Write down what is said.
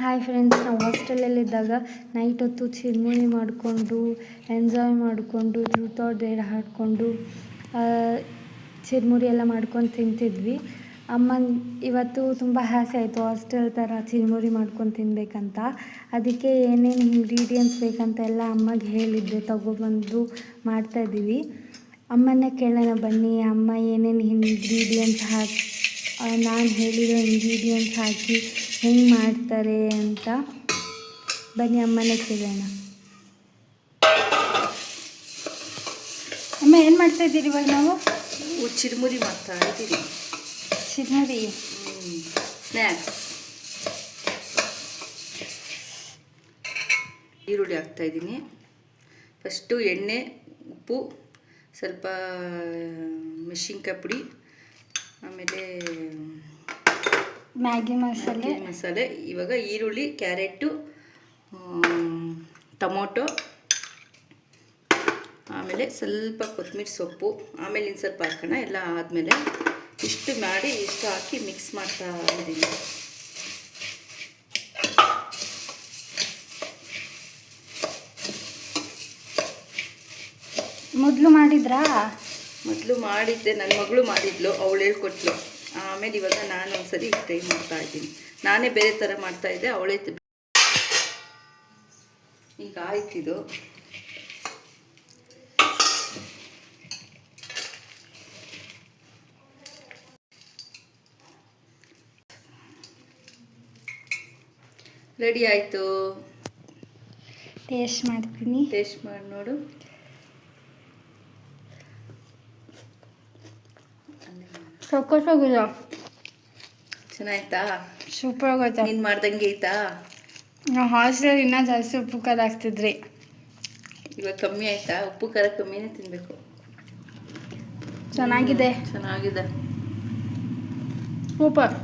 Hi friends, ನಾವು ಹಾಸ್ಟೆಲಲ್ಲಿದ್ದಾಗ night ಹೊತ್ತು ಚಿರುಮುರಿ ಮಾಡಿಕೊಂಡು ಎಂಜಾಯ್ ಮಾಡಿಕೊಂಡು ಟ್ರೂತ್ ಆರ್ ಡೇರ್ ಹಾಡಿಕೊಂಡು ಚಿರುಮುರಿ ಎಲ್ಲ ಮಾಡ್ಕೊಂಡು ತಿಂತಿದ್ವಿ. ಇವತ್ತು ತುಂಬ ಆಸೆ ಆಯಿತು ಹಾಸ್ಟೆಲ್ ಥರ ಚಿರುಮುರಿ ಮಾಡ್ಕೊಂಡು ತಿನ್ನಬೇಕಂತ. ಅದಕ್ಕೆ ಏನೇನು ಇಂಗ್ರೀಡಿಯೆಂಟ್ಸ್ ಬೇಕಂತ ಎಲ್ಲ ಅಮ್ಮಗೆ ಹೇಳಿದ್ದೆ, ತಗೊಬಂದು ಮಾಡ್ತಾಯಿದ್ದೀವಿ. ಅಮ್ಮನ್ನೇ ಕೇಳೋಣ ಬನ್ನಿ, ಅಮ್ಮ ಏನೇನು ಇಂಗ್ರೀಡಿಯೆಂಟ್ಸ್ ನಾನು ಹೇಳಿರೋ ಇಂಗ್ರೀಡಿಯೆಂಟ್ಸ್ ಹಾಕಿ ಹೆಂಗೆ ಮಾಡ್ತಾರೆ ಅಂತ. ಬನ್ನಿ ಅಮ್ಮನೇ ಕೇಳೋಣ. ಅಮ್ಮ ಏನು ಮಾಡ್ತಾಯಿದ್ದೀರಿ ಇವಾಗ? ನಾವು ಚಿರುಮುರಿ ಮಾಡ್ತಾ ಇದ್ದೀರಿ. ಚಿರುಮುರಿ ಸ್ನ್ಯಾಕ್ಸ್. ಈರುಳ್ಳಿ ಹಾಕ್ತಾಯಿದ್ದೀನಿ. ಫಸ್ಟು ಎಣ್ಣೆ, ಉಪ್ಪು, ಸ್ವಲ್ಪ ಮೆಣಸಿನ್ಕಾಯಿ ಪುಡಿ, ಆಮೇಲೆ ಮ್ಯಾಗಿ ಮಸಾಲೆ. ಇವಾಗ ಈರುಳ್ಳಿ, ಕ್ಯಾರೆಟು, ಟೊಮೊಟೊ, ಆಮೇಲೆ ಸ್ವಲ್ಪ ಕೊತ್ತಂಬರಿ ಸೊಪ್ಪು, ಆಮೇಲೆ ಇನ್ನು ಸ್ವಲ್ಪ ಹಾಕೋಣ. ಎಲ್ಲ ಆದಮೇಲೆ ಇಷ್ಟು ಮಾಡಿ ಇಷ್ಟು ಹಾಕಿ ಮಿಕ್ಸ್ ಮಾಡ್ತಾ ಇದ್ದೀನಿ. ಮೊದಲು ಮಾಡಿದ್ದೆ, ನನ್ನ ಮಗಳು ಮಾಡಿದ್ಲು, ಅವಳು ಹೇಳ್ಕೊಟ್ಲು. ಆಮೇಲೆ ಇವಾಗ ನಾನು ಒಂದ್ಸರಿ ಟ್ರೈ ಮಾಡ್ತಾ ಇದ್ದೀನಿ. ನಾನೇ ಬೇರೆ ಥರ ಮಾಡ್ತಾಯಿದ್ದೆ, ಅವಳೇ ಈಗ ಆಯ್ತಿದು. ರೆಡಿ ಆಯಿತು. ಟೇಸ್ಟ್ ಮಾಡ್ತೀನಿ. ಟೇಸ್ಟ್ ಮಾಡಿ ನೋಡು. ಸಕ್ಕತ್ತಾಗಿದೆ. ಚೆನ್ನಾಯ್ತಾ? ಸೂಪರ್ ಆಗೋಯ್ತಾ? ನೀನು ಮಾಡ್ದಂಗೆ ಐತಾ? ನಾವು ಹಾಸ್ಟೆಲ್ ಇನ್ನೂ ಜಾಸ್ತಿ ಉಪ್ಪು ಖಾರ ಹಾಕ್ತಿದ್ರಿ. ಇವಾಗ ಕಮ್ಮಿ ಆಯ್ತಾ? ಉಪ್ಪು ಖಾರ ಕಮ್ಮಿನೇ ತಿನ್ನಬೇಕು. ಚೆನ್ನಾಗಿದೆ. ಚೆನ್ನಾಗಿದೆ. ಸೂಪರ್.